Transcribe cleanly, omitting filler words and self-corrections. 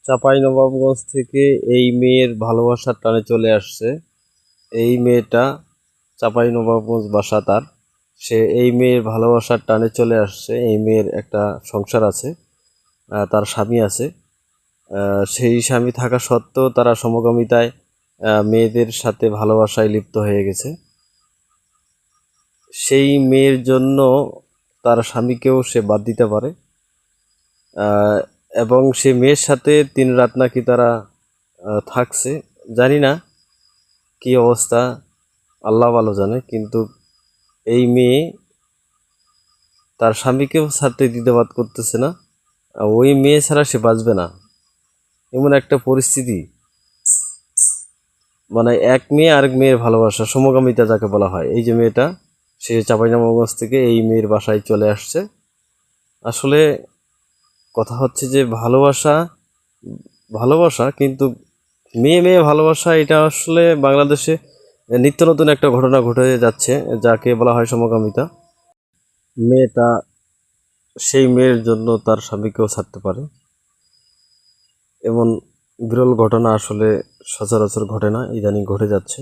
চাঁপাইনবাবগঞ্জ থেকে এই মেয়ের ভালোবাসার টানে চলে আসছে। এই মেয়েটা চাঁপাইনবাবগঞ্জ বাসা তার। সে এই মেয়ের ভালোবাসার টানে চলে আসছে। এই মেয়ের একটা সংসার আছে, তার স্বামী আছে। সেই স্বামী থাকা সত্ত্বেও তারা সমকামিতায় মেয়েদের সাথে ভালোবাসায় লিপ্ত হয়ে গেছে। সেই মেয়ের জন্য তার স্বামীকেও সে বাদ দিতে পারে, এবং সে মেয়ের সাথে 3 রাত নাকি তারা থাকছে। জানি না কি অবস্থা, আল্লাহ ভালো জানে। কিন্তু এই মেয়ে তার স্বামীকেও ছাড়তে দ্বিধাবোধ করতেছে না। ওই মেয়ে ছাড়া সে বাঁচবে না, এমন একটা পরিস্থিতি। মানে এক মেয়ে আরেক মেয়ের ভালোবাসা, সমকামিতা যাকে বলা হয়। এই যে মেয়েটা, সে চাঁপাইনবাবগঞ্জ থেকে এই মেয়ের বাসায় চলে আসছে। আসলে কথা হচ্ছে যে ভালোবাসা ভালোবাসা কিন্তু মেয়ে মেয়ে ভালোবাসা, এটা আসলে বাংলাদেশে নিত্য নতুন একটা ঘটনা ঘটে যাচ্ছে, যাকে বলা হয় সমকামিতা। মেয়েটা সেই মেয়ের জন্য তার স্বামীকেও ছাড়তে পারে, এমন বিরল ঘটনা আসলে সচরাচর ঘটে না, ইদানিং ঘটে যাচ্ছে।